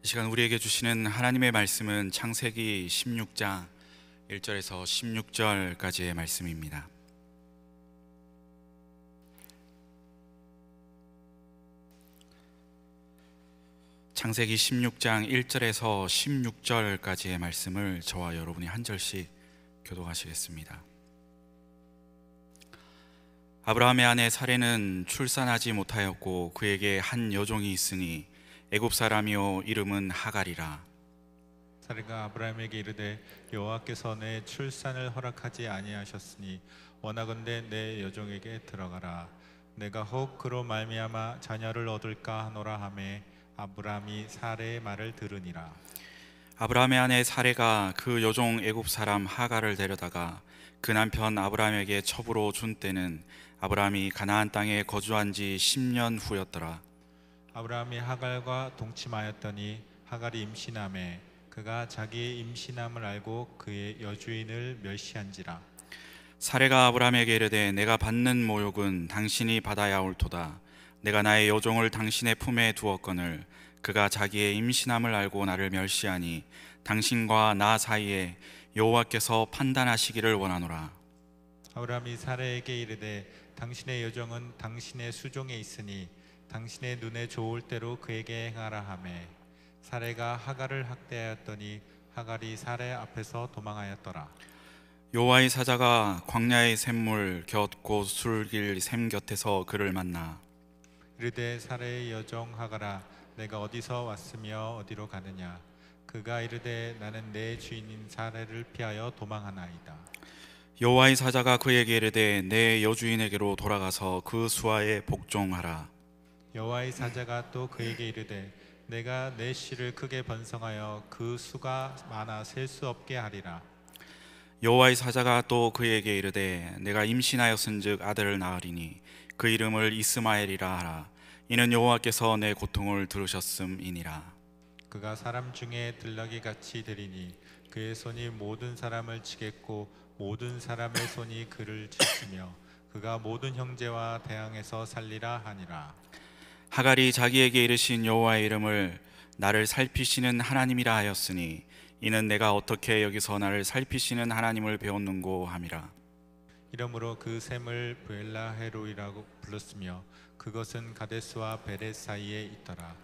이 시간 우리에게 주시는 하나님의 말씀은 창세기 16장 1절에서 16절까지의 말씀입니다. 창세기 16장 1절에서 16절까지의 말씀을 저와 여러분이 한 절씩 교독하시겠습니다. 아브라함의 아내 사레는 출산하지 못하였고 그에게 한 여종이 있으니 애굽 사람이요 이름은 하갈이라. 사레가 아브라함에게 이르되 여호와께서 내 출산을 허락하지 아니하셨으니 원하건대 내 여종에게 들어가라. 내가 혹 그로 말미암아 자녀를 얻을까 하노라 하매 아브라함이 사레의 말을 들으니라. 아브라함의 아내 사레가 그 여종 애굽 사람 하갈을 데려다가 그 남편 아브라함에게 첩으로 준 때는 아브라함이 가나안 땅에 거주한 지 10년 후였더라. 아브라함이 하갈과 동침하였더니 하갈이 임신하매 그가 자기의 임신함을 알고 그의 여주인을 멸시한지라. 사레가 아브라함에게 이르되 내가 받는 모욕은 당신이 받아야 옳도다. 내가 나의 여종을 당신의 품에 두었거늘 그가 자기의 임신함을 알고 나를 멸시하니 당신과 나 사이에 여호와께서 판단하시기를 원하노라. 아브라함이 사레에게 이르되 당신의 여종은 당신의 수종에 있으니 당신의 눈에 좋을 대로 그에게 행하라 하매 사레가 하갈을 학대하였더니 하갈이 사레 앞에서 도망하였더라. 여호와의 사자가 광야의 샘물 곁 곧 술길 샘 곁에서 그를 만나 이르되 사레의 여종 하갈아 내가 어디서 왔으며 어디로 가느냐. 그가 이르되 나는 내 주인인 사레를 피하여 도망하나이다. 여호와의 사자가 그에게 이르되 내 여주인에게로 돌아가서 그 수하에 복종하라. 여호와의 사자가 또 그에게 이르되 내가 내 씨를 크게 번성하여 그 수가 많아 셀 수 없게 하리라. 여호와의 사자가 또 그에게 이르되 내가 임신하였은즉 아들을 낳으리니 그 이름을 이스마엘이라 하라. 이는 여호와께서 내 고통을 들으셨음이니라. 그가 사람 중에 들나귀 같이 되리니 그의 손이 모든 사람을 치겠고 모든 사람의 손이 그를 치시며 그가 모든 형제와 대항해서 살리라 하니라. 하갈이 자기에게 이르신 여호와의 이름을 나를 살피시는 하나님이라 하였으니 이는 내가 어떻게 여기서 나를 살피시는 하나님을 배웠는고 함이라. 이러므로 그 샘을 브엘라헤로이라고 불렀으며 그것은 가데스와 베렛 사이에 있더라.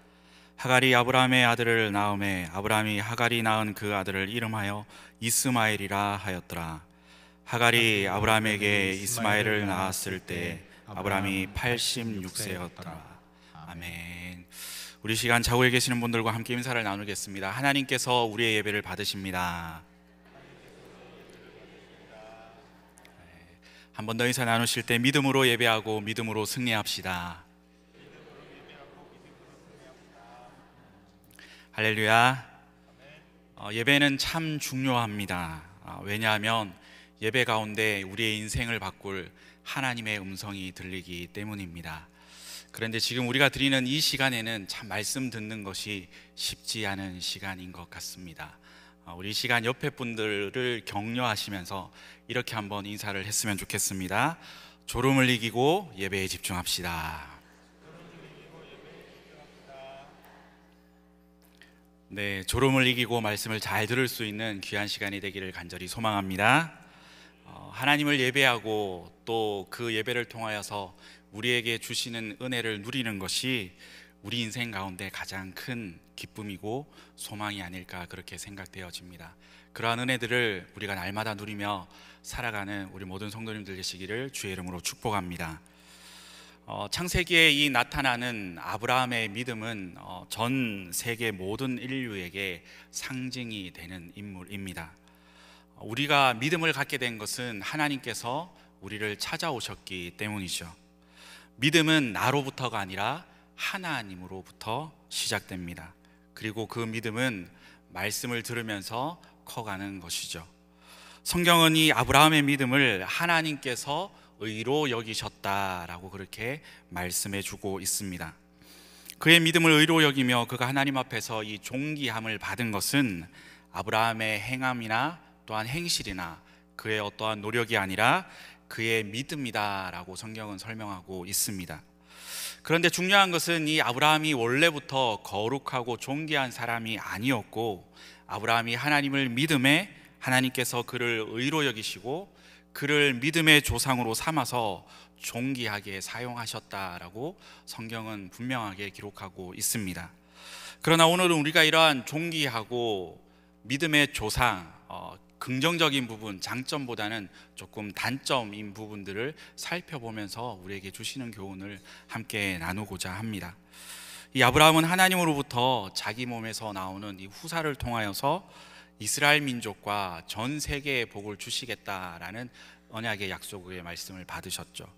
하갈이 아브라함의 아들을 낳음에 아브라함이 하갈이 낳은 그 아들을 이름하여 이스마엘이라 하였더라. 하갈이 아브라함에게 이스마엘을 낳았을 때 아브라함이 86세였더라. 아멘. 우리 시간 좌우에 계시는 분들과 함께 인사를 나누겠습니다. 하나님께서 우리의 예배를 받으십니다. 한 번 더 인사 나누실 때 믿음으로 예배하고 믿음으로 승리합시다. 할렐루야. 예배는 참 중요합니다. 왜냐하면 예배 가운데 우리의 인생을 바꿀 하나님의 음성이 들리기 때문입니다. 그런데 지금 우리가 드리는 이 시간에는 참 말씀 듣는 것이 쉽지 않은 시간인 것 같습니다. 우리 시간 옆에 분들을 격려하시면서 이렇게 한번 인사를 했으면 좋겠습니다. 졸음을 이기고 예배에 집중합시다. 네, 졸음을 이기고 말씀을 잘 들을 수 있는 귀한 시간이 되기를 간절히 소망합니다. 하나님을 예배하고 또 그 예배를 통하여서 우리에게 주시는 은혜를 누리는 것이 우리 인생 가운데 가장 큰 기쁨이고 소망이 아닐까 그렇게 생각되어집니다. 그러한 은혜들을 우리가 날마다 누리며 살아가는 우리 모든 성도님들 되시기를 주의 이름으로 축복합니다. 창세기에 이 나타나는 아브라함의 믿음은 전 세계 모든 인류에게 상징이 되는 인물입니다. 우리가 믿음을 갖게 된 것은 하나님께서 우리를 찾아오셨기 때문이죠. 믿음은 나로부터가 아니라 하나님으로부터 시작됩니다. 그리고 그 믿음은 말씀을 들으면서 커가는 것이죠. 성경은 이 아브라함의 믿음을 하나님께서 의로 여기셨다라고 그렇게 말씀해 주고 있습니다. 그의 믿음을 의로 여기며 그가 하나님 앞에서 이 존귀함을 받은 것은 아브라함의 행함이나 또한 행실이나 그의 어떠한 노력이 아니라 그의 믿음이다라고 성경은 설명하고 있습니다. 그런데 중요한 것은 이 아브라함이 원래부터 거룩하고 존귀한 사람이 아니었고, 아브라함이 하나님을 믿음에 하나님께서 그를 의로 여기시고 그를 믿음의 조상으로 삼아서 존귀하게 사용하셨다라고 성경은 분명하게 기록하고 있습니다. 그러나 오늘은 우리가 이러한 존귀하고 믿음의 조상, 긍정적인 부분, 장점보다는 조금 단점인 부분들을 살펴보면서 우리에게 주시는 교훈을 함께 나누고자 합니다. 이 아브라함은 하나님으로부터 자기 몸에서 나오는 이 후사를 통하여서 이스라엘 민족과 전 세계에 복을 주시겠다라는 언약의 약속의 말씀을 받으셨죠.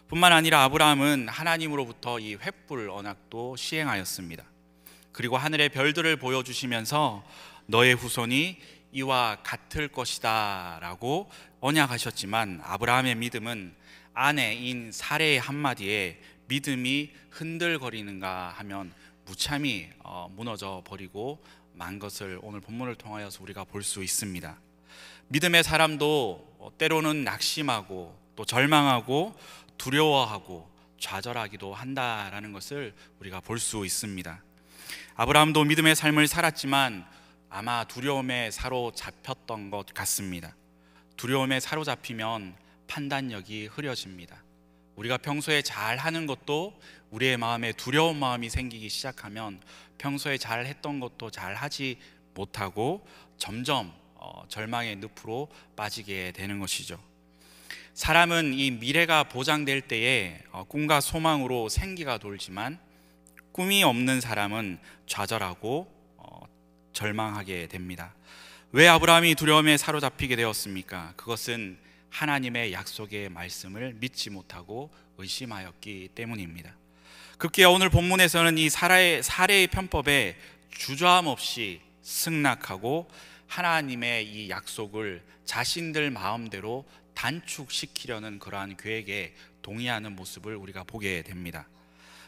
뿐만 아니라 아브라함은 하나님으로부터 이 횃불 언약도 시행하였습니다. 그리고 하늘의 별들을 보여주시면서 너의 후손이 이와 같을 것이다 라고 언약하셨지만, 아브라함의 믿음은 아내인 사레의 한마디에 믿음이 흔들거리는가 하면 무참히 무너져 버리고 만 것을 오늘 본문을 통하여서 우리가 볼 수 있습니다. 믿음의 사람도 때로는 낙심하고 또 절망하고 두려워하고 좌절하기도 한다라는 것을 우리가 볼 수 있습니다. 아브라함도 믿음의 삶을 살았지만 아마 두려움에 사로잡혔던 것 같습니다. 두려움에 사로잡히면 판단력이 흐려집니다. 우리가 평소에 잘 하는 것도 우리의 마음에 두려운 마음이 생기기 시작하면 평소에 잘 했던 것도 잘 하지 못하고 점점 절망의 늪으로 빠지게 되는 것이죠. 사람은 이 미래가 보장될 때에 꿈과 소망으로 생기가 돌지만, 꿈이 없는 사람은 좌절하고 절망하게 됩니다. 왜 아브라함이 두려움에 사로잡히게 되었습니까? 그것은 하나님의 약속의 말씀을 믿지 못하고 의심하였기 때문입니다. 급기야 오늘 본문에서는 이 사례의 편법에 주저함 없이 승낙하고 하나님의 이 약속을 자신들 마음대로 단축시키려는 그러한 계획에 동의하는 모습을 우리가 보게 됩니다.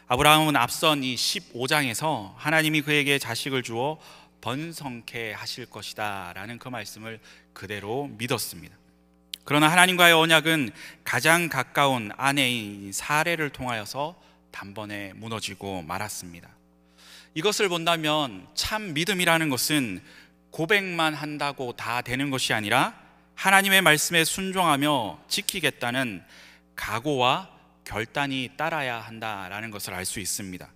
아브라함은 앞선 이 15장에서 하나님이 그에게 자식을 주어 번성케 하실 것이다 라는 그 말씀을 그대로 믿었습니다. 그러나 하나님과의 언약은 가장 가까운 아내인 사레를 통하여서 단번에 무너지고 말았습니다. 이것을 본다면 참 믿음이라는 것은 고백만 한다고 다 되는 것이 아니라 하나님의 말씀에 순종하며 지키겠다는 각오와 결단이 따라야 한다라는 것을 알 수 있습니다.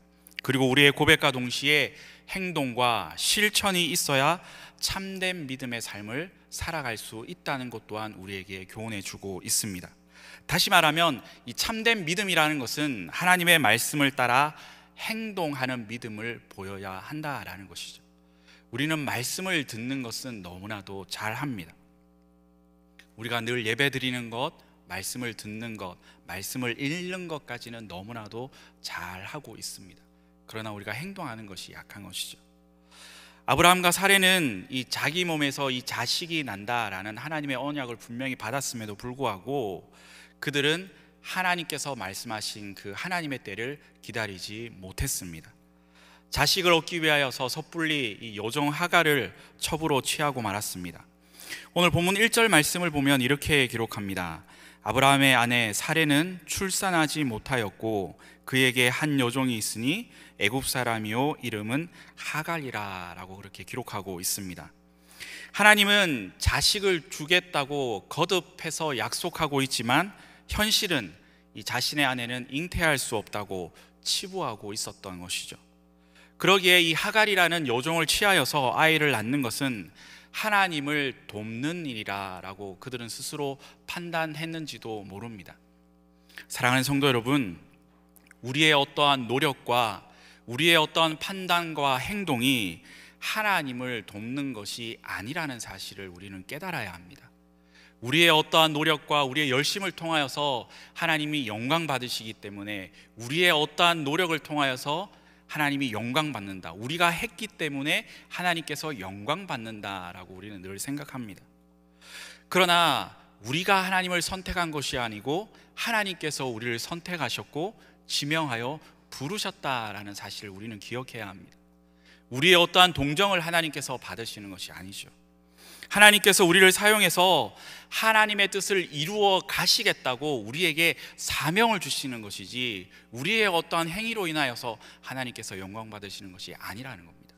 그리고 우리의 고백과 동시에 행동과 실천이 있어야 참된 믿음의 삶을 살아갈 수 있다는 것 또한 우리에게 교훈해 주고 있습니다. 다시 말하면 이 참된 믿음이라는 것은 하나님의 말씀을 따라 행동하는 믿음을 보여야 한다라는 것이죠. 우리는 말씀을 듣는 것은 너무나도 잘합니다. 우리가 늘 예배 드리는 것, 말씀을 듣는 것, 말씀을 읽는 것까지는 너무나도 잘하고 있습니다. 그러나 우리가 행동하는 것이 약한 것이죠. 아브라함과 사레는 이 자기 몸에서 이 자식이 난다라는 하나님의 언약을 분명히 받았음에도 불구하고 그들은 하나님께서 말씀하신 그 하나님의 때를 기다리지 못했습니다. 자식을 얻기 위하여서 섣불리 이 여종 하갈을 첩으로 취하고 말았습니다. 오늘 본문 1절 말씀을 보면 이렇게 기록합니다. 아브라함의 아내 사레는 출산하지 못하였고 그에게 한 여종이 있으니 애굽 사람이요 이름은 하갈이라 라고 그렇게 기록하고 있습니다. 하나님은 자식을 주겠다고 거듭해서 약속하고 있지만 현실은 이 자신의 아내는 잉태할 수 없다고 치부하고 있었던 것이죠. 그러기에 이 하갈이라는 여종을 취하여서 아이를 낳는 것은 하나님을 돕는 일이라고 그들은 스스로 판단했는지도 모릅니다. 사랑하는 성도 여러분, 우리의 어떠한 노력과 우리의 어떠한 판단과 행동이 하나님을 돕는 것이 아니라는 사실을 우리는 깨달아야 합니다. 우리의 어떠한 노력과 우리의 열심을 통하여서 하나님이 영광 받으시기 때문에 우리의 어떠한 노력을 통하여서 하나님이 영광 받는다, 우리가 했기 때문에 하나님께서 영광 받는다라고 우리는 늘 생각합니다. 그러나 우리가 하나님을 선택한 것이 아니고 하나님께서 우리를 선택하셨고 지명하여 부르셨다라는 사실을 우리는 기억해야 합니다. 우리의 어떠한 동정을 하나님께서 받으시는 것이 아니죠. 하나님께서 우리를 사용해서 하나님의 뜻을 이루어 가시겠다고 우리에게 사명을 주시는 것이지, 우리의 어떠한 행위로 인하여서 하나님께서 영광 받으시는 것이 아니라는 겁니다.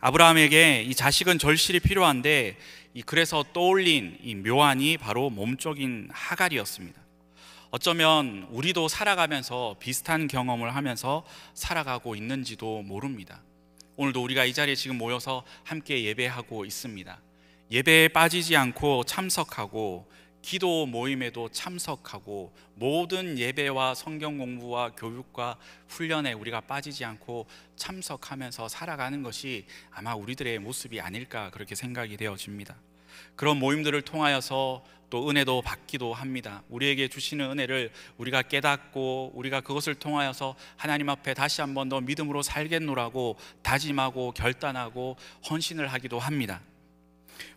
아브라함에게 이 자식은 절실히 필요한데, 그래서 떠올린 이 묘안이 바로 몸쪽인 하갈이었습니다. 어쩌면 우리도 살아가면서 비슷한 경험을 하면서 살아가고 있는지도 모릅니다. 오늘도 우리가 이 자리에 지금 모여서 함께 예배하고 있습니다. 예배에 빠지지 않고 참석하고, 기도 모임에도 참석하고, 모든 예배와 성경 공부와 교육과 훈련에 우리가 빠지지 않고 참석하면서 살아가는 것이 아마 우리들의 모습이 아닐까, 그렇게 생각이 되어집니다. 그런 모임들을 통하여서 또 은혜도 받기도 합니다. 우리에게 주시는 은혜를 우리가 깨닫고, 우리가 그것을 통하여서 하나님 앞에 다시 한 번 더 믿음으로 살겠노라고 다짐하고 결단하고 헌신을 하기도 합니다.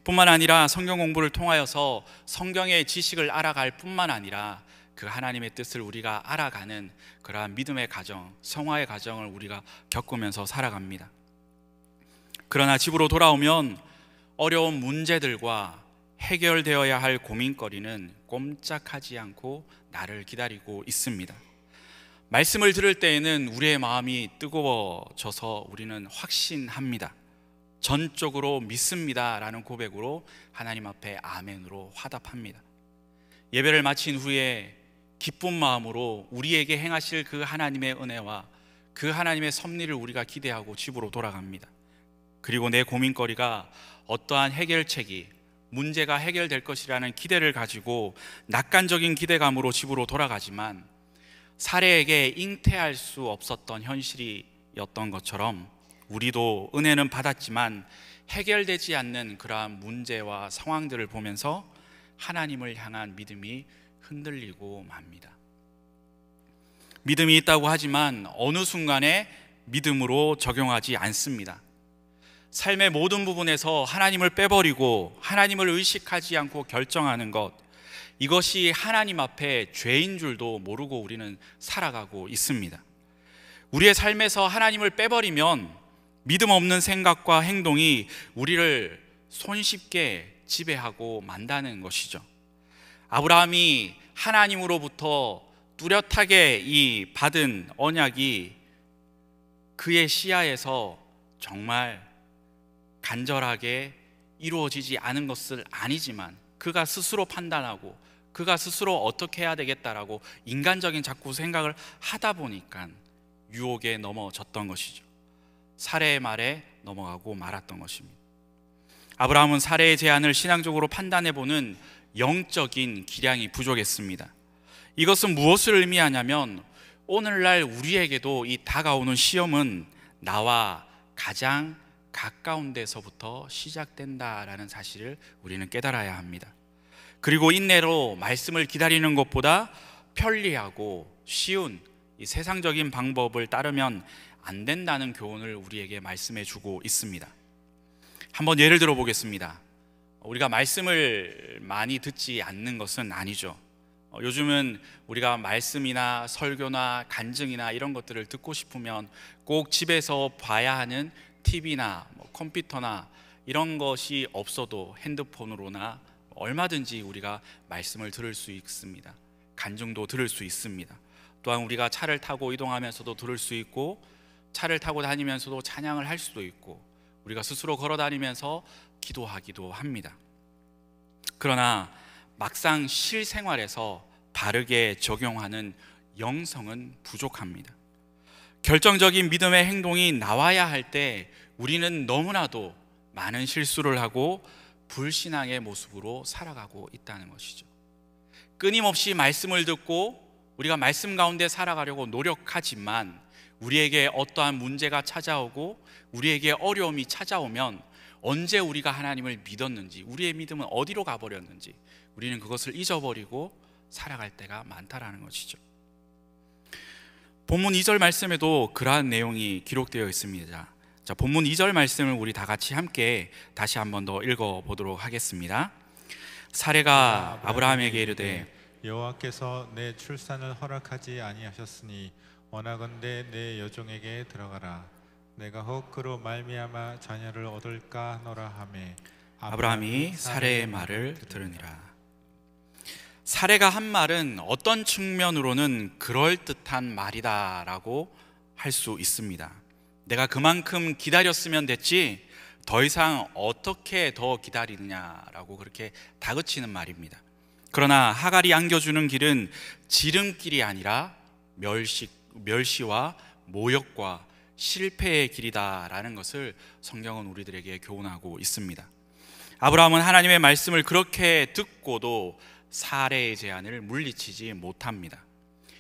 뿐만 아니라 성경 공부를 통하여서 성경의 지식을 알아갈 뿐만 아니라 그 하나님의 뜻을 우리가 알아가는 그러한 믿음의 과정, 성화의 과정을 우리가 겪으면서 살아갑니다. 그러나 집으로 돌아오면 어려운 문제들과 해결되어야 할 고민거리는 꼼짝하지 않고 나를 기다리고 있습니다. 말씀을 들을 때에는 우리의 마음이 뜨거워져서 우리는 확신합니다. 전적으로 믿습니다 라는 고백으로 하나님 앞에 아멘으로 화답합니다. 예배를 마친 후에 기쁜 마음으로 우리에게 행하실 그 하나님의 은혜와 그 하나님의 섭리를 우리가 기대하고 집으로 돌아갑니다. 그리고 내 고민거리가 어떠한 해결책이, 문제가 해결될 것이라는 기대를 가지고 낙관적인 기대감으로 집으로 돌아가지만, 사례에게 잉태할 수 없었던 현실이었던 것처럼 우리도 은혜는 받았지만 해결되지 않는 그러한 문제와 상황들을 보면서 하나님을 향한 믿음이 흔들리고 맙니다. 믿음이 있다고 하지만 어느 순간에 믿음으로 적용하지 않습니다. 삶의 모든 부분에서 하나님을 빼버리고 하나님을 의식하지 않고 결정하는 것, 이것이 하나님 앞에 죄인 줄도 모르고 우리는 살아가고 있습니다. 우리의 삶에서 하나님을 빼버리면 믿음 없는 생각과 행동이 우리를 손쉽게 지배하고 만다는 것이죠. 아브라함이 하나님으로부터 뚜렷하게 이 받은 언약이 그의 시야에서 정말 간절하게 이루어지지 않은 것은 아니지만, 그가 스스로 판단하고 그가 스스로 어떻게 해야 되겠다라고 인간적인 자꾸 생각을 하다 보니까 유혹에 넘어졌던 것이죠. 사례의 말에 넘어가고 말았던 것입니다. 아브라함은 사례의 제안을 신앙적으로 판단해보는 영적인 기량이 부족했습니다. 이것은 무엇을 의미하냐면, 오늘날 우리에게도 이 다가오는 시험은 나와 가장 가까운 데서부터 시작된다라는 사실을 우리는 깨달아야 합니다. 그리고 인내로 말씀을 기다리는 것보다 편리하고 쉬운 이 세상적인 방법을 따르면 안 된다는 교훈을 우리에게 말씀해 주고 있습니다. 한번 예를 들어 보겠습니다. 우리가 말씀을 많이 듣지 않는 것은 아니죠. 요즘은 우리가 말씀이나 설교나 간증이나 이런 것들을 듣고 싶으면 꼭 집에서 봐야 하는 TV나 컴퓨터나 이런 것이 없어도 핸드폰으로나 얼마든지 우리가 말씀을 들을 수 있습니다. 간증도 들을 수 있습니다. 또한 우리가 차를 타고 이동하면서도 들을 수 있고, 차를 타고 다니면서도 찬양을 할 수도 있고, 우리가 스스로 걸어 다니면서 기도하기도 합니다. 그러나 막상 실생활에서 바르게 적용하는 영성은 부족합니다. 결정적인 믿음의 행동이 나와야 할 때 우리는 너무나도 많은 실수를 하고 불신앙의 모습으로 살아가고 있다는 것이죠. 끊임없이 말씀을 듣고 우리가 말씀 가운데 살아가려고 노력하지만, 우리에게 어떠한 문제가 찾아오고 우리에게 어려움이 찾아오면 언제 우리가 하나님을 믿었는지, 우리의 믿음은 어디로 가버렸는지 우리는 그것을 잊어버리고 살아갈 때가 많다라는 것이죠. 본문 2절 말씀에도 그러한 내용이 기록되어 있습니다. 자, 본문 2절 말씀을 우리 다 같이 함께 다시 한 번 더 읽어보도록 하겠습니다. 사레가 아브라함에게 이르되 여호와께서 내 출산을 허락하지 아니하셨으니 원하건대 내 여종에게 들어가라. 내가 혹 그로 말미암아 자녀를 얻을까 하노라 하매 아브라함이 사레의 말을 들으니라. 사레가 한 말은 어떤 측면으로는 그럴듯한 말이다라고 할 수 있습니다. 내가 그만큼 기다렸으면 됐지 더 이상 어떻게 더 기다리느냐라고 그렇게 다그치는 말입니다. 그러나 하갈이 안겨주는 길은 지름길이 아니라 멸시와 모욕과 실패의 길이다라는 것을 성경은 우리들에게 교훈하고 있습니다. 아브라함은 하나님의 말씀을 그렇게 듣고도 사레의 제안을 물리치지 못합니다.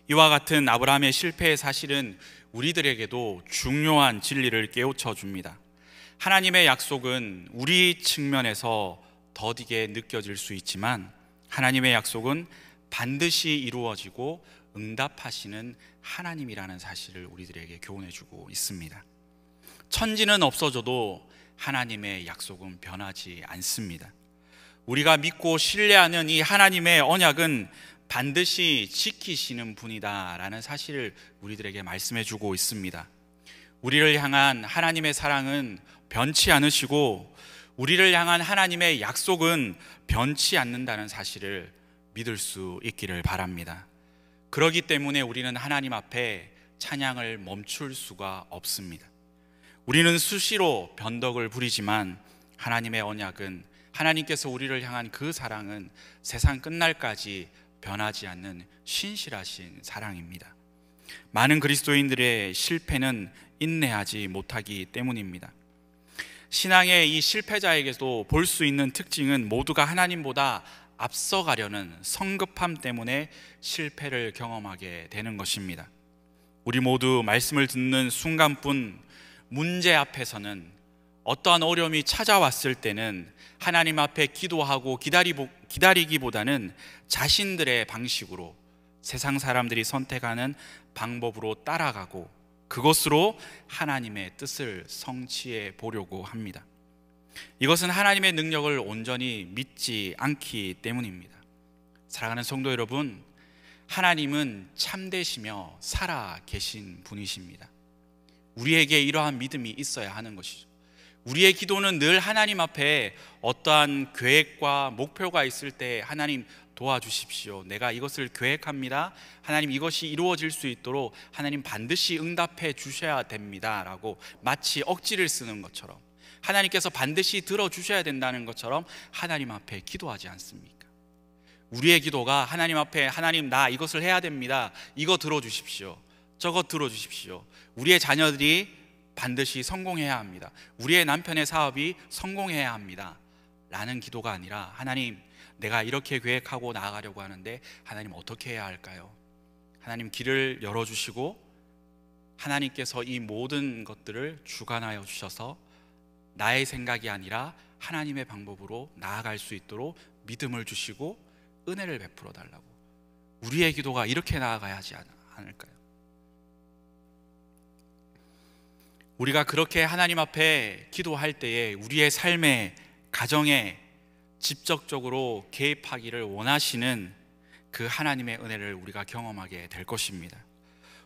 이와 같은 아브라함의 실패의 사실은 우리들에게도 중요한 진리를 깨우쳐 줍니다. 하나님의 약속은 우리 측면에서 더디게 느껴질 수 있지만 하나님의 약속은 반드시 이루어지고 응답하시는 하나님이라는 사실을 우리들에게 교훈해 주고 있습니다. 천지는 없어져도 하나님의 약속은 변하지 않습니다. 우리가 믿고 신뢰하는 이 하나님의 언약은 반드시 지키시는 분이다라는 사실을 우리들에게 말씀해 주고 있습니다. 우리를 향한 하나님의 사랑은 변치 않으시고 우리를 향한 하나님의 약속은 변치 않는다는 사실을 믿을 수 있기를 바랍니다. 그렇기 때문에 우리는 하나님 앞에 찬양을 멈출 수가 없습니다. 우리는 수시로 변덕을 부리지만 하나님의 언약은, 하나님께서 우리를 향한 그 사랑은 세상 끝날까지 변하지 않는 신실하신 사랑입니다. 많은 그리스도인들의 실패는 인내하지 못하기 때문입니다. 신앙의 이 실패자에게도 볼 수 있는 특징은 모두가 하나님보다 앞서가려는 성급함 때문에 실패를 경험하게 되는 것입니다. 우리 모두 말씀을 듣는 순간뿐 문제 앞에서는, 어떠한 어려움이 찾아왔을 때는 하나님 앞에 기도하고 기다리기보다는 자신들의 방식으로, 세상 사람들이 선택하는 방법으로 따라가고 그것으로 하나님의 뜻을 성취해 보려고 합니다. 이것은 하나님의 능력을 온전히 믿지 않기 때문입니다. 사랑하는 성도 여러분, 하나님은 참되시며 살아 계신 분이십니다. 우리에게 이러한 믿음이 있어야 하는 것이죠. 우리의 기도는 늘 하나님 앞에 어떠한 계획과 목표가 있을 때 하나님 도와주십시오, 내가 이것을 계획합니다, 하나님 이것이 이루어질 수 있도록 하나님 반드시 응답해 주셔야 됩니다 라고 마치 억지를 쓰는 것처럼, 하나님께서 반드시 들어주셔야 된다는 것처럼 하나님 앞에 기도하지 않습니까? 우리의 기도가 하나님 앞에, 하나님 나 이것을 해야 됩니다, 이거 들어주십시오, 저거 들어주십시오, 우리의 자녀들이 반드시 성공해야 합니다, 우리의 남편의 사업이 성공해야 합니다 라는 기도가 아니라, 하나님 내가 이렇게 계획하고 나아가려고 하는데 하나님 어떻게 해야 할까요? 하나님 길을 열어주시고 하나님께서 이 모든 것들을 주관하여 주셔서 나의 생각이 아니라 하나님의 방법으로 나아갈 수 있도록 믿음을 주시고 은혜를 베풀어 달라고. 우리의 기도가 이렇게 나아가야 하지 않을까요? 우리가 그렇게 하나님 앞에 기도할 때에 우리의 삶에, 가정에 직접적으로 개입하기를 원하시는 그 하나님의 은혜를 우리가 경험하게 될 것입니다.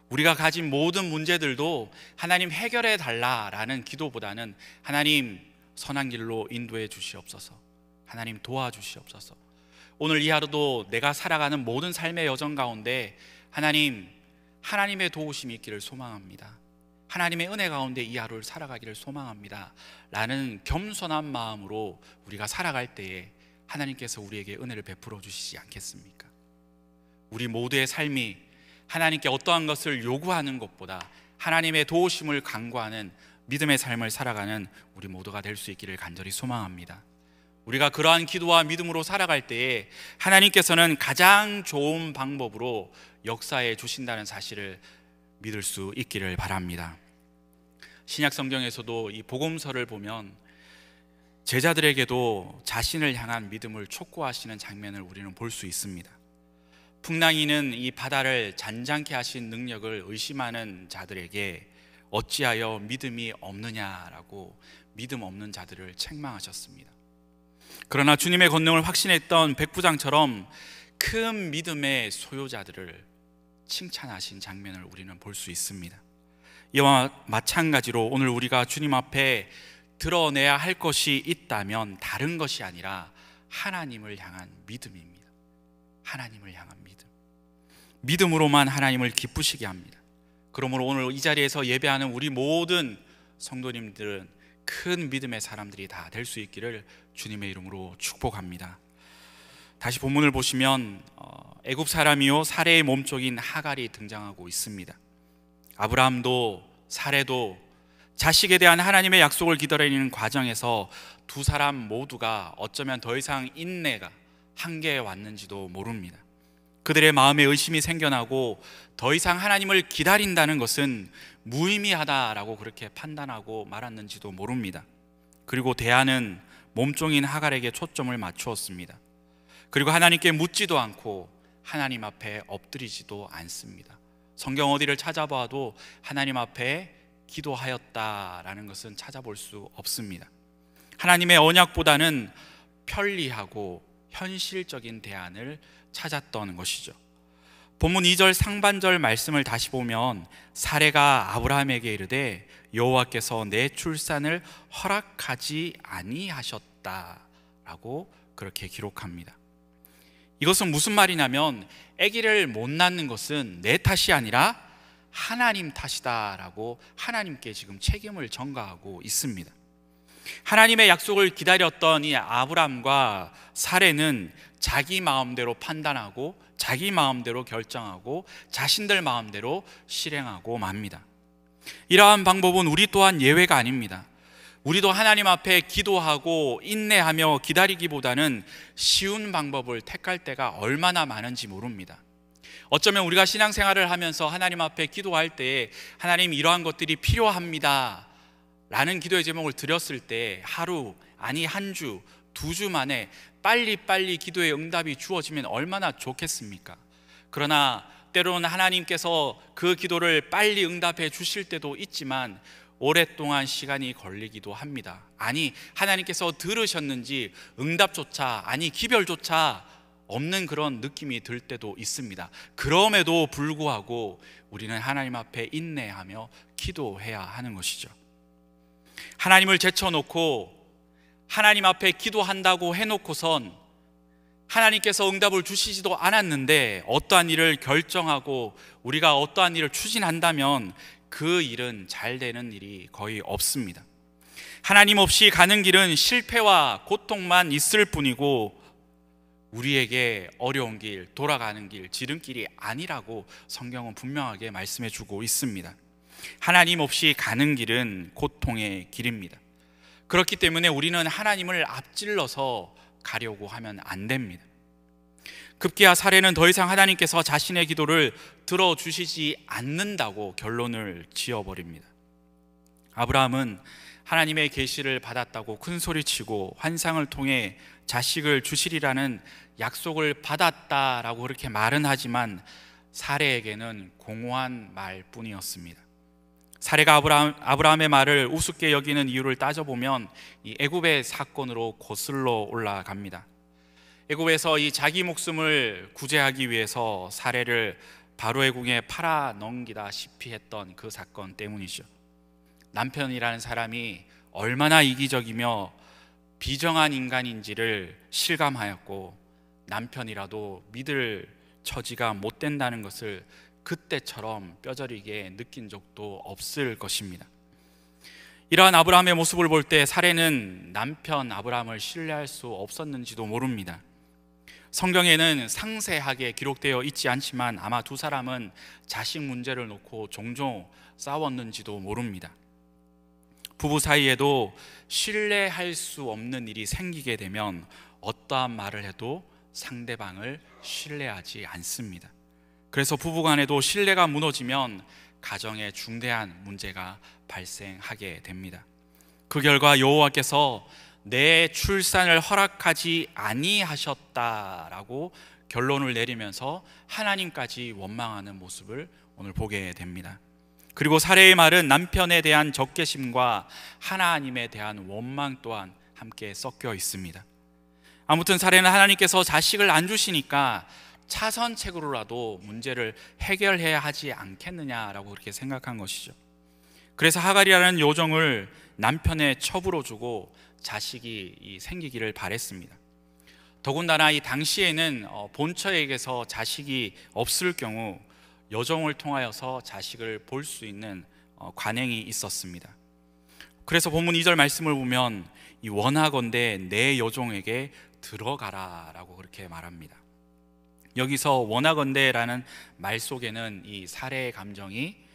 우리가 가진 모든 문제들도 하나님 해결해 달라라는 기도보다는 하나님 선한 길로 인도해 주시옵소서, 하나님 도와주시옵소서. 오늘 이 하루도 내가 살아가는 모든 삶의 여정 가운데 하나님의 도우심이 있기를 소망합니다, 하나님의 은혜 가운데 이 하루를 살아가기를 소망합니다 라는 겸손한 마음으로 우리가 살아갈 때에 하나님께서 우리에게 은혜를 베풀어 주시지 않겠습니까? 우리 모두의 삶이 하나님께 어떠한 것을 요구하는 것보다 하나님의 도우심을 간구하는 믿음의 삶을 살아가는 우리 모두가 될 수 있기를 간절히 소망합니다. 우리가 그러한 기도와 믿음으로 살아갈 때에 하나님께서는 가장 좋은 방법으로 역사해 주신다는 사실을 믿을 수 있기를 바랍니다. 신약 성경에서도 이 복음서를 보면 제자들에게도 자신을 향한 믿음을 촉구하시는 장면을 우리는 볼 수 있습니다. 풍랑이는 이 바다를 잔잔케 하신 능력을 의심하는 자들에게 어찌하여 믿음이 없느냐라고 믿음 없는 자들을 책망하셨습니다. 그러나 주님의 권능을 확신했던 백부장처럼 큰 믿음의 소유자들을 칭찬하신 장면을 우리는 볼 수 있습니다. 이와 마찬가지로 오늘 우리가 주님 앞에 드러내야 할 것이 있다면 다른 것이 아니라 하나님을 향한 믿음입니다. 하나님을 향한 믿음. 믿음으로만 하나님을 기쁘시게 합니다. 그러므로 오늘 이 자리에서 예배하는 우리 모든 성도님들은 큰 믿음의 사람들이 다 될 수 있기를 주님의 이름으로 축복합니다. 다시 본문을 보시면 애굽 사람이요 사레의 몸쪽인 하갈이 등장하고 있습니다. 아브라함도 사레도 자식에 대한 하나님의 약속을 기다리는 과정에서 두 사람 모두가 어쩌면 더 이상 인내가 한계에 왔는지도 모릅니다. 그들의 마음에 의심이 생겨나고 더 이상 하나님을 기다린다는 것은 무의미하다라고 그렇게 판단하고 말았는지도 모릅니다. 그리고 대안은 몸종인 하갈에게 초점을 맞추었습니다. 그리고 하나님께 묻지도 않고 하나님 앞에 엎드리지도 않습니다. 성경 어디를 찾아봐도 하나님 앞에 기도하였다라는 것은 찾아볼 수 없습니다. 하나님의 언약보다는 편리하고 현실적인 대안을 찾았던 것이죠. 본문 2절 상반절 말씀을 다시 보면 사레가 아브라함에게 이르되 여호와께서 내 출산을 허락하지 아니하셨다라고 그렇게 기록합니다. 이것은 무슨 말이냐면 아기를 못 낳는 것은 내 탓이 아니라 하나님 탓이다라고 하나님께 지금 책임을 전가하고 있습니다. 하나님의 약속을 기다렸던 이 아브람과 사레는 자기 마음대로 판단하고 자기 마음대로 결정하고 자신들 마음대로 실행하고 맙니다. 이러한 방법은 우리 또한 예외가 아닙니다. 우리도 하나님 앞에 기도하고 인내하며 기다리기보다는 쉬운 방법을 택할 때가 얼마나 많은지 모릅니다. 어쩌면 우리가 신앙생활을 하면서 하나님 앞에 기도할 때에 하나님 이러한 것들이 필요합니다 라는 기도의 제목을 드렸을 때 하루, 아니 한 주, 두 주 만에 빨리빨리 기도의 응답이 주어지면 얼마나 좋겠습니까? 그러나 때로는 하나님께서 그 기도를 빨리 응답해 주실 때도 있지만 오랫동안 시간이 걸리기도 합니다. 아니 하나님께서 들으셨는지 응답조차, 아니 기별조차 없는 그런 느낌이 들 때도 있습니다. 그럼에도 불구하고 우리는 하나님 앞에 인내하며 기도해야 하는 것이죠. 하나님을 제쳐놓고 하나님 앞에 기도한다고 해놓고선 하나님께서 응답을 주시지도 않았는데 어떠한 일을 결정하고 우리가 어떠한 일을 추진한다면 그 일은 잘 되는 일이 거의 없습니다. 하나님 없이 가는 길은 실패와 고통만 있을 뿐이고 우리에게 어려운 길, 돌아가는 길, 지름길이 아니라고 성경은 분명하게 말씀해 주고 있습니다. 하나님 없이 가는 길은 고통의 길입니다. 그렇기 때문에 우리는 하나님을 앞질러서 가려고 하면 안 됩니다. 급기야 사레는 더 이상 하나님께서 자신의 기도를 들어주시지 않는다고 결론을 지어버립니다. 아브라함은 하나님의 계시를 받았다고 큰소리치고 환상을 통해 자식을 주시리라는 약속을 받았다라고 그렇게 말은 하지만 사레에게는 공허한 말뿐이었습니다. 사레가 아브라함의 말을 우습게 여기는 이유를 따져보면 이 애굽의 사건으로 거슬러 올라갑니다. 애굽에서 이 자기 목숨을 구제하기 위해서 사레를 바로의 궁에 팔아 넘기다시피 했던 그 사건 때문이죠. 남편이라는 사람이 얼마나 이기적이며 비정한 인간인지를 실감하였고 남편이라도 믿을 처지가 못 된다는 것을 그때처럼 뼈저리게 느낀 적도 없을 것입니다. 이러한 아브라함의 모습을 볼 때 사레는 남편 아브라함을 신뢰할 수 없었는지도 모릅니다. 성경에는 상세하게 기록되어 있지 않지만 아마 두 사람은 자식 문제를 놓고 종종 싸웠는지도 모릅니다. 부부 사이에도 신뢰할 수 없는 일이 생기게 되면 어떠한 말을 해도 상대방을 신뢰하지 않습니다. 그래서 부부간에도 신뢰가 무너지면 가정에 중대한 문제가 발생하게 됩니다. 그 결과 여호와께서 내 출산을 허락하지 아니하셨다라고 결론을 내리면서 하나님까지 원망하는 모습을 오늘 보게 됩니다. 그리고 사레의 말은 남편에 대한 적개심과 하나님에 대한 원망 또한 함께 섞여 있습니다. 아무튼 사레는 하나님께서 자식을 안 주시니까 차선책으로라도 문제를 해결해야 하지 않겠느냐라고 그렇게 생각한 것이죠. 그래서 하갈이라는 요정을 남편의 첩으로 주고 자식이 생기기를 바랬습니다. 더군다나 이 당시에는 본처에게서 자식이 없을 경우 여종을 통하여서 자식을 볼 수 있는 관행이 있었습니다. 그래서 본문 2절 말씀을 보면 이 원하건대 내 여종에게 들어가라 라고 그렇게 말합니다. 여기서 원하건대라는 말 속에는 이 살해의 감정이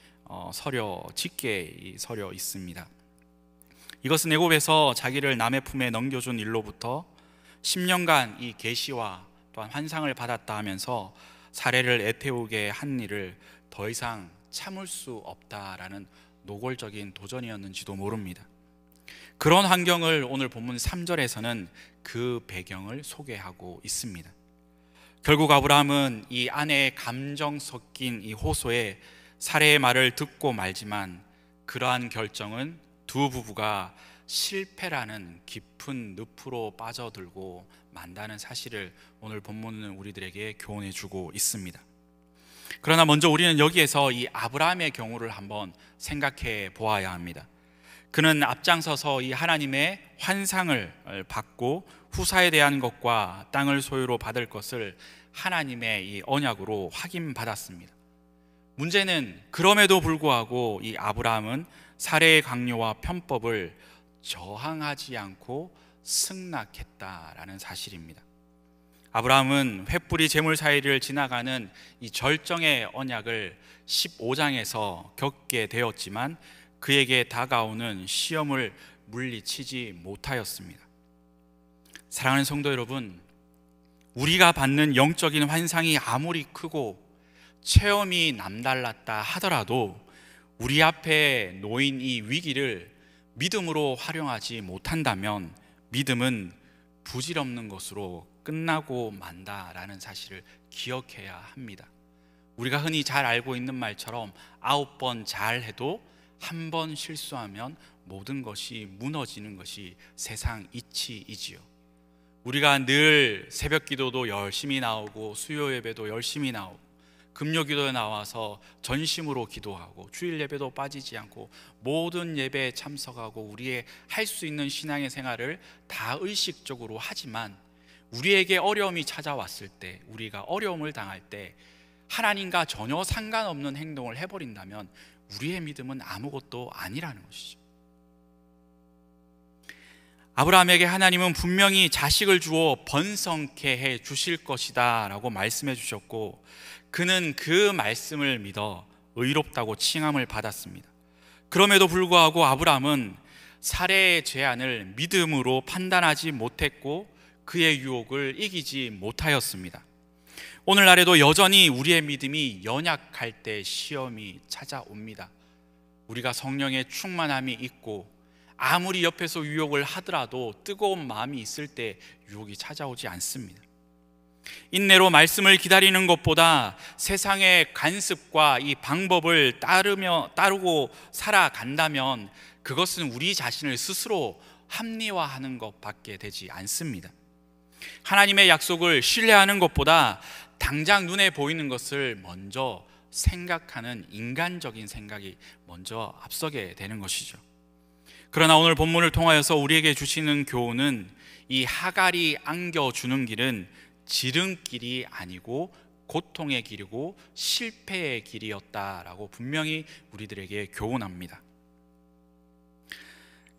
짙게 서려 있습니다. 이것은 애굽에서 자기를 남의 품에 넘겨준 일로부터 10년간 이 계시와 또한 환상을 받았다 하면서 살해를 애태우게 한 일을 더 이상 참을 수 없다라는 노골적인 도전이었는지도 모릅니다. 그런 환경을 오늘 본문 3절에서는 그 배경을 소개하고 있습니다. 결국 아브라함은 이 아내의 감정 섞인 이 호소에 살해의 말을 듣고 말지만 그러한 결정은 두 부부가 실패라는 깊은 늪으로 빠져들고 만다는 사실을 오늘 본문은 우리들에게 교훈해 주고 있습니다. 그러나 먼저 우리는 여기에서 이 아브라함의 경우를 한번 생각해 보아야 합니다. 그는 앞장서서 이 하나님의 환상을 받고 후사에 대한 것과 땅을 소유로 받을 것을 하나님의 이 언약으로 확인받았습니다. 문제는 그럼에도 불구하고 이 아브라함은 살해의 강요와 편법을 저항하지 않고 승낙했다라는 사실입니다. 아브라함은 횃불이 제물 사이를 지나가는 이 절정의 언약을 15장에서 겪게 되었지만 그에게 다가오는 시험을 물리치지 못하였습니다. 사랑하는 성도 여러분, 우리가 받는 영적인 환상이 아무리 크고 체험이 남달랐다 하더라도 우리 앞에 놓인 이 위기를 믿음으로 활용하지 못한다면 믿음은 부질없는 것으로 끝나고 만다라는 사실을 기억해야 합니다. 우리가 흔히 잘 알고 있는 말처럼 9번 잘해도 1번 실수하면 모든 것이 무너지는 것이 세상 이치이지요. 우리가 늘 새벽 기도도 열심히 나오고 수요 예배도 열심히 나오고 금요 기도에 나와서 전심으로 기도하고 주일 예배도 빠지지 않고 모든 예배에 참석하고 우리의 할 수 있는 신앙의 생활을 다 의식적으로 하지만 우리에게 어려움이 찾아왔을 때, 우리가 어려움을 당할 때 하나님과 전혀 상관없는 행동을 해버린다면 우리의 믿음은 아무것도 아니라는 것이죠. 아브라함에게 하나님은 분명히 자식을 주어 번성케 해 주실 것이다 라고 말씀해 주셨고 그는 그 말씀을 믿어 의롭다고 칭함을 받았습니다. 그럼에도 불구하고 아브라함은 살해의 죄안을 믿음으로 판단하지 못했고 그의 유혹을 이기지 못하였습니다. 오늘날에도 여전히 우리의 믿음이 연약할 때 시험이 찾아옵니다. 우리가 성령의 충만함이 있고 아무리 옆에서 유혹을 하더라도 뜨거운 마음이 있을 때 유혹이 찾아오지 않습니다. 인내로 말씀을 기다리는 것보다 세상의 관습과 이 방법을 따르고 살아간다면 그것은 우리 자신을 스스로 합리화하는 것밖에 되지 않습니다. 하나님의 약속을 신뢰하는 것보다 당장 눈에 보이는 것을 먼저 생각하는 인간적인 생각이 먼저 앞서게 되는 것이죠. 그러나 오늘 본문을 통하여서 우리에게 주시는 교훈은 이 하갈이 안겨주는 길은 지름길이 아니고 고통의 길이고 실패의 길이었다라고 분명히 우리들에게 교훈합니다.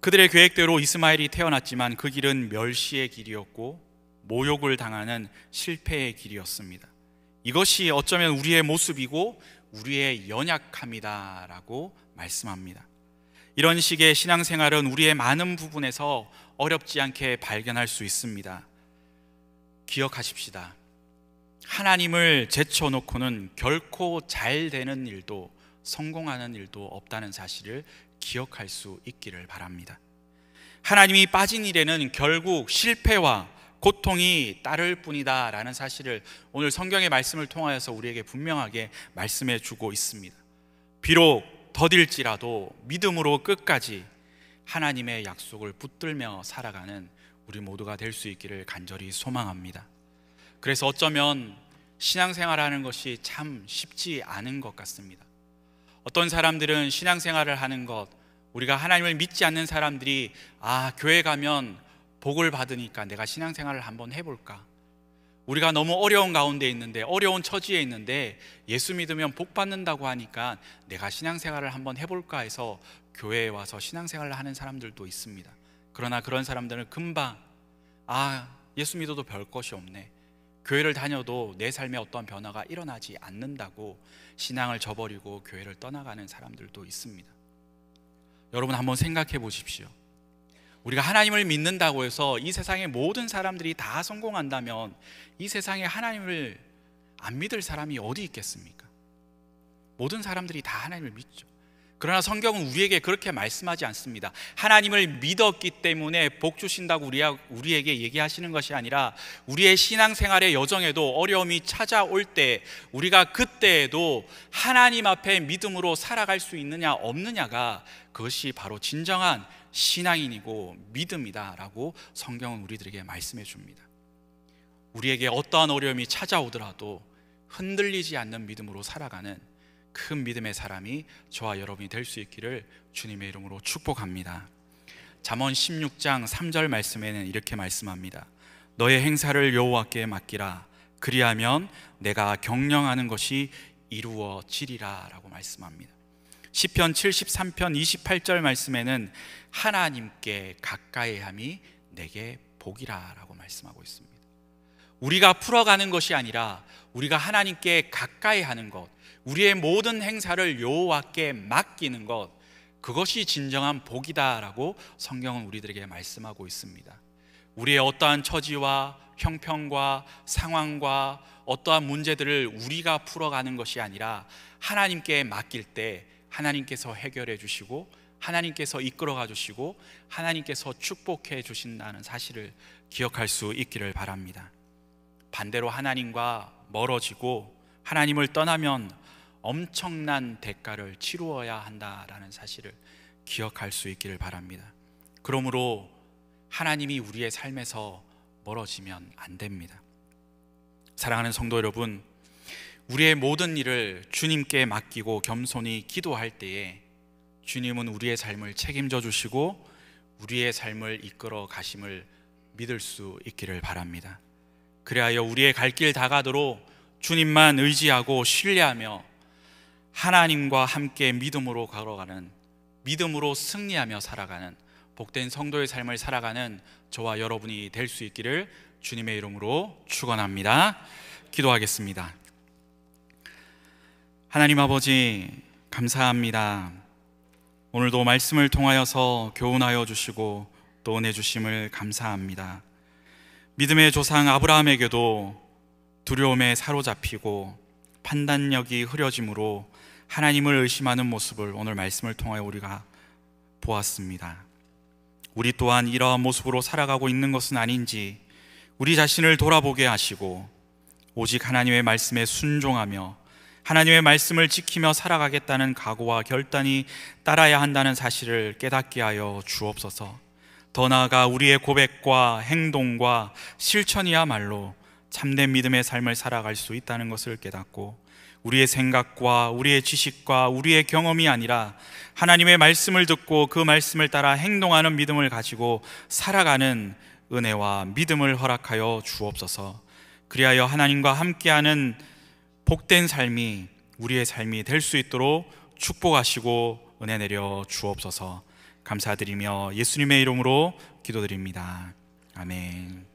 그들의 계획대로 이스마엘이 태어났지만 그 길은 멸시의 길이었고 모욕을 당하는 실패의 길이었습니다. 이것이 어쩌면 우리의 모습이고 우리의 연약함이다라고 말씀합니다. 이런 식의 신앙생활은 우리의 많은 부분에서 어렵지 않게 발견할 수 있습니다. 기억하십시다. 하나님을 제쳐놓고는 결코 잘 되는 일도 성공하는 일도 없다는 사실을 기억할 수 있기를 바랍니다. 하나님이 빠진 일에는 결국 실패와 고통이 따를 뿐이다 라는 사실을 오늘 성경의 말씀을 통하여서 우리에게 분명하게 말씀해 주고 있습니다. 비록 더딜지라도 믿음으로 끝까지 하나님의 약속을 붙들며 살아가는 우리 모두가 될 수 있기를 간절히 소망합니다. 그래서 어쩌면 신앙생활하는 것이 참 쉽지 않은 것 같습니다. 어떤 사람들은 신앙생활을 하는 것, 우리가 하나님을 믿지 않는 사람들이 교회 가면 복을 받으니까 내가 신앙생활을 한번 해볼까, 우리가 너무 어려운 가운데 있는데, 어려운 처지에 있는데 예수 믿으면 복 받는다고 하니까 내가 신앙생활을 한번 해볼까 해서 교회에 와서 신앙생활을 하는 사람들도 있습니다. 그러나 그런 사람들은 금방 예수 믿어도 별 것이 없네, 교회를 다녀도 내 삶에 어떤 변화가 일어나지 않는다고 신앙을 저버리고 교회를 떠나가는 사람들도 있습니다. 여러분 한번 생각해 보십시오. 우리가 하나님을 믿는다고 해서 이 세상의 모든 사람들이 다 성공한다면 이 세상에 하나님을 안 믿을 사람이 어디 있겠습니까? 모든 사람들이 다 하나님을 믿죠. 그러나 성경은 우리에게 그렇게 말씀하지 않습니다. 하나님을 믿었기 때문에 복 주신다고 우리에게 얘기하시는 것이 아니라, 우리의 신앙생활의 여정에도 어려움이 찾아올 때 우리가 그때에도 하나님 앞에 믿음으로 살아갈 수 있느냐 없느냐가, 그것이 바로 진정한 신앙인이고 믿음이다라고 성경은 우리들에게 말씀해 줍니다. 우리에게 어떠한 어려움이 찾아오더라도 흔들리지 않는 믿음으로 살아가는 큰 믿음의 사람이 저와 여러분이 될 수 있기를 주님의 이름으로 축복합니다. 잠언 16장 3절 말씀에는 이렇게 말씀합니다. 너의 행사를 여호와께 맡기라. 그리하면 내가 경영하는 것이 이루어지리라 라고 말씀합니다. 시편 73편 28절 말씀에는 하나님께 가까이 함이 내게 복이라 라고 말씀하고 있습니다. 우리가 풀어가는 것이 아니라 우리가 하나님께 가까이 하는 것, 우리의 모든 행사를 여호와께 맡기는 것, 그것이 진정한 복이다라고 성경은 우리들에게 말씀하고 있습니다. 우리의 어떠한 처지와 형편과 상황과 어떠한 문제들을 우리가 풀어가는 것이 아니라 하나님께 맡길 때 하나님께서 해결해 주시고 하나님께서 이끌어가 주시고 하나님께서 축복해 주신다는 사실을 기억할 수 있기를 바랍니다. 반대로 하나님과 멀어지고 하나님을 떠나면 엄청난 대가를 치루어야 한다라는 사실을 기억할 수 있기를 바랍니다. 그러므로 하나님이 우리의 삶에서 멀어지면 안 됩니다. 사랑하는 성도 여러분, 우리의 모든 일을 주님께 맡기고 겸손히 기도할 때에 주님은 우리의 삶을 책임져 주시고 우리의 삶을 이끌어 가심을 믿을 수 있기를 바랍니다. 그리하여 우리의 갈 길 다가도록 주님만 의지하고 신뢰하며 하나님과 함께 믿음으로 걸어가는, 믿음으로 승리하며 살아가는 복된 성도의 삶을 살아가는 저와 여러분이 될 수 있기를 주님의 이름으로 축원합니다. 기도하겠습니다. 하나님 아버지, 감사합니다. 오늘도 말씀을 통하여서 교훈하여 주시고 또 은혜 주심을 감사합니다. 믿음의 조상 아브라함에게도 두려움에 사로잡히고 판단력이 흐려짐으로 하나님을 의심하는 모습을 오늘 말씀을 통하여 우리가 보았습니다. 우리 또한 이러한 모습으로 살아가고 있는 것은 아닌지 우리 자신을 돌아보게 하시고 오직 하나님의 말씀에 순종하며 하나님의 말씀을 지키며 살아가겠다는 각오와 결단이 따라야 한다는 사실을 깨닫게 하여 주옵소서. 더 나아가 우리의 고백과 행동과 실천이야말로 참된 믿음의 삶을 살아갈 수 있다는 것을 깨닫고 우리의 생각과 우리의 지식과 우리의 경험이 아니라 하나님의 말씀을 듣고 그 말씀을 따라 행동하는 믿음을 가지고 살아가는 은혜와 믿음을 허락하여 주옵소서. 그리하여 하나님과 함께하는 복된 삶이 우리의 삶이 될 수 있도록 축복하시고 은혜 내려 주옵소서. 감사드리며 예수님의 이름으로 기도드립니다. 아멘.